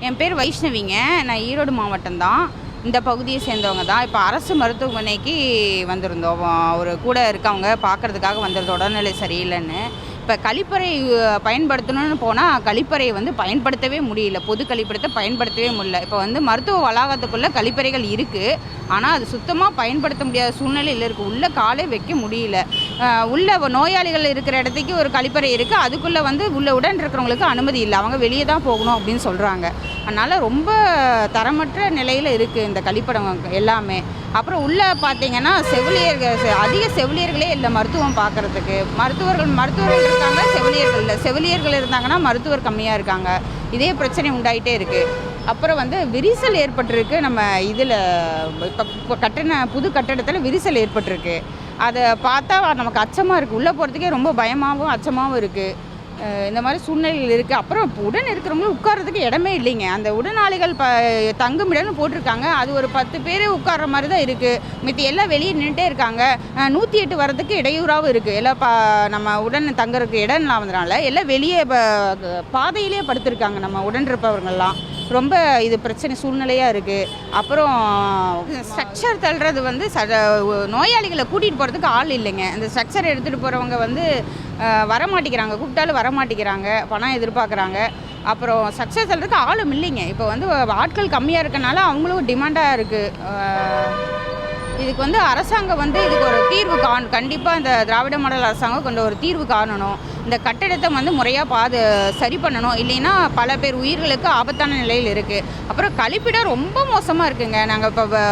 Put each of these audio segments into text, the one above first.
என் பேர் வைஷ்ணவிங்க. நான் ஈரோடு மாவட்டம் தான். இந்த பகுதியை சேர்ந்தவங்க தான். இப்போ அரசு மருத்துவமனைக்கு வந்திருந்தோம். ஒரு கூட இருக்கவங்க பார்க்குறதுக்காக வந்திருந்தோம், உடல்நிலை சரியில்லைன்னு. இப்போ கழிப்பறை பயன்படுத்தணும்னு போனால் கழிப்பறையை பயன்படுத்தவே முடியல. பொது கழிப்பிடத்தை பயன்படுத்தவே முடியல. இப்போ மருத்துவ வளாகத்துக்குள்ளே கழிப்பறைகள் இருக்குது, ஆனால் அது சுத்தமாக பயன்படுத்த முடியாத சூழ்நிலையில் இருக்குது. உள்ளே காலே வைக்க முடியல. உள்ள நோயாளிகள் இருக்கிற இடத்துக்கு ஒரு கழிப்பறை இருக்குது, அதுக்குள்ளே உள்ள உடன் இருக்கிறவங்களுக்கு அனுமதி இல்லை. அவங்க வெளியே தான் போகணும் அப்படின்னு சொல்கிறாங்க. அதனால் ரொம்ப தரமற்ற நிலையில் இருக்குது இந்த கழிப்படம் எல்லாமே. அப்புறம் உள்ளே பார்த்தீங்கன்னா அதிக செவிலியர்களே இல்லை மருத்துவம் பார்க்குறதுக்கு. மருத்துவர்கள் இருக்காங்க, செவிலியர்கள் இல்லை. செவிலியர்கள் இருந்தாங்கன்னா மருத்துவர் கம்மியாக இருக்காங்க. இதே பிரச்சனை உண்டாயிட்டே இருக்குது. அப்புறம் விரிசல் ஏற்பட்டிருக்கு. நம்ம இதில் இப்போ புது கட்டடத்தில் விரிசல் ஏற்பட்டிருக்கு. அதை பார்த்தா நமக்கு அச்சமாக இருக்குது. உள்ளே போகிறதுக்கே ரொம்ப பயமாகவும் அச்சமாகவும் இருக்குது. இந்த மாதிரி சூழ்நிலையில் இருக்குது. அப்புறம் உடன் இருக்கிறவங்களும் உட்கார்றதுக்கு இடமே இல்லைங்க. அந்த உடனாளிகள் தங்கும் இடம்னு போட்டிருக்காங்க. அது ஒரு 10 பேர் உட்கார்ற மாதிரி தான் இருக்குது. மித்தி எல்லாம் வெளியே நின்றுட்டே இருக்காங்க. 108 வரதுக்கு இடையூறாகவும் இருக்குது. எல்லாம் நம்ம உடன் தங்குறதுக்கு இடம் இல்லாததுனால எல்லாம் வெளியே பாதையிலே படுத்திருக்காங்க நம்ம உடன் இருப்பவர்கள்லாம். ரொம்ப இது பிரச்சனை சூழ்நிலையாக இருக்குது. அப்புறம் ஸ்ட்ரக்சர் தள்ளுறது நோயாளிகளை கூட்டிகிட்டு போகிறதுக்கு ஆள் இல்லைங்க. அந்த ஸ்ட்ரக்சர் எடுத்துகிட்டு போகிறவங்க வரமாட்டேங்கிறாங்க. கூப்பிட்டாலும் வரமாட்டேங்கிறாங்க, பணம் எதிர்பார்க்குறாங்க. அப்புறம் ஸ்ட்ரக்சர் தள்ளுறதுக்கு ஆளும் இல்லைங்க. இப்போ ஆட்கள் கம்மியாக இருக்கனால அவங்களும் டிமாண்டாக இருக்குது. இதுக்கு அரசாங்கம் இதுக்கு ஒரு தீர்வு கண்டிப்பாக இந்த திராவிட மாடல் அரசாங்கம் கொண்ட ஒரு தீர்வு காணணும். இந்த கட்டிடத்தை முறையாக சரி பண்ணணும். இல்லைன்னா பல பேர் உயிர்களுக்கு ஆபத்தான நிலையில் இருக்குது. அப்புறம் கழிப்பிடம் ரொம்ப மோசமாக இருக்குங்க. நாங்கள் இப்போ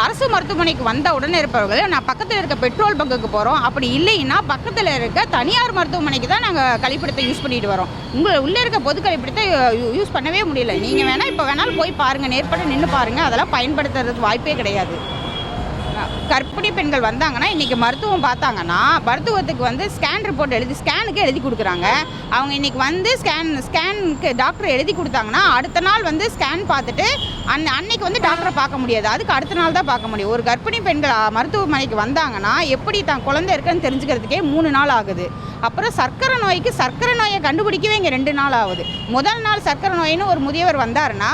அரசு மருத்துவமனைக்கு வந்த உடனே இருப்பவர்கள் நான் பக்கத்தில் இருக்க பெட்ரோல் பங்குக்கு போகிறோம். அப்படி இல்லைன்னா பக்கத்தில் இருக்க தனியார் மருத்துவமனைக்கு தான் நாங்கள் கழிப்பிடத்தை யூஸ் பண்ணிட்டு வரோம். உள்ளே இருக்க பொது கழிப்பிடத்தை யூஸ் பண்ணவே முடியல. நீங்கள் வேணால் இப்போ வேணாலும் போய் பாருங்கள், நேர்பட நின்று பாருங்கள். அதெல்லாம் பயன்படுத்துறதுக்கு வாய்ப்பே கிடையாது. கர்ப்பிணி பெண்கள் வந்தாங்கன்னா இன்றைக்கி மருத்துவம் பார்த்தாங்கன்னா மருத்துவத்துக்கு ஸ்கேன் ரிப்போர்ட் ஸ்கேனுக்கு எழுதி கொடுக்குறாங்க. அவங்க இன்றைக்கி ஸ்கேனுக்கு டாக்டர் எழுதி கொடுத்தாங்கன்னா அடுத்த நாள் ஸ்கேன் பார்த்துட்டு அன்னைக்கு டாக்டரை பார்க்க முடியாது. அதுக்கு அடுத்த நாள் தான் பார்க்க முடியும். ஒரு கர்ப்பிணி பெண்கள் மருத்துவமனைக்கு வந்தாங்கன்னா எப்படி தான் குழந்தை இருக்குன்னு தெரிஞ்சுக்கிறதுக்கே 3 நாள் ஆகுது. அப்புறம் சர்க்கரை நோயை கண்டுபிடிக்கவே இங்கே 2 நாள் ஆகுது. முதல் நாள் சர்க்கரை நோயின்னு ஒரு முதியவர் வந்தாருன்னா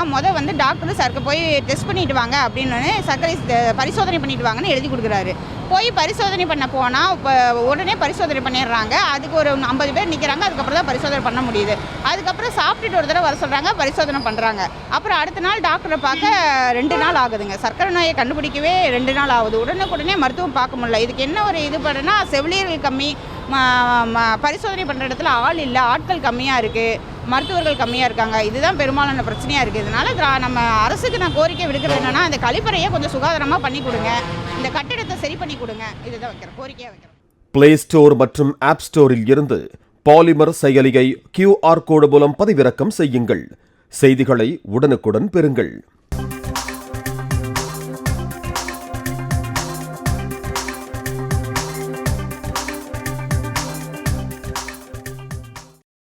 டாக்டர் போய் டெஸ்ட் பண்ணிட்டு வாங்க அப்படின்னு சர்க்கரை பரிசோதனை பண்ணிட்டு வாங்கன்னு எழுதி கொடுக்குறாரு. போய் பரிசோதனை பண்ண போனால் இப்போ உடனே பரிசோதனை பண்ணிடுறாங்க. அதுக்கு ஒரு 50 பேர் நிற்கிறாங்க. அதுக்கப்புறம் தான் பரிசோதனை பண்ண முடியுது. அதுக்கப்புறம் சாப்பிட்டுட்டு ஒரு தடவை வர சொல்கிறாங்க, பரிசோதனை பண்ணுறாங்க. அப்புறம் அடுத்த நாள் டாக்டரை பார்க்க 2 நாள் ஆகுதுங்க. சர்க்கரை நோயை கண்டுபிடிக்கவே 2 நாள் ஆகுது. உடனே மருத்துவம் பார்க்க முடியல. இதுக்கு என்ன ஒரு இது பண்ணுன்னா செவிலியர்கள் கம்மி, பரிசோதனை பண்ணுற இடத்துல ஆள் இல்லை, ஆட்கள் கம்மியாக இருக்குது, மருத்துவர்கள் கம்மியாக இருக்காங்க. இதுதான் பெரும்பாலான பிரச்சனையாக இருக்குது. இதனால் நம்ம அரசுக்கு நான் கோரிக்கை விடுக்கிறது என்னென்னா இந்த கழிப்பறையை கொஞ்சம் சுகாதாரமாக பண்ணி கொடுங்க, இந்த கட்டிடத்தை சரி பண்ணி கொடுங்க. இதுதான் கோரிக்கையாக வைக்கிறேன். பிளே ஸ்டோர் மற்றும் ஆப் ஸ்டோரில் இருந்து பாலிமர் செயலியை QR கோடு மூலம் பதிவிறக்கம் செய்யுங்கள். செய்திகளை உடனுக்குடன் பெறுங்கள்.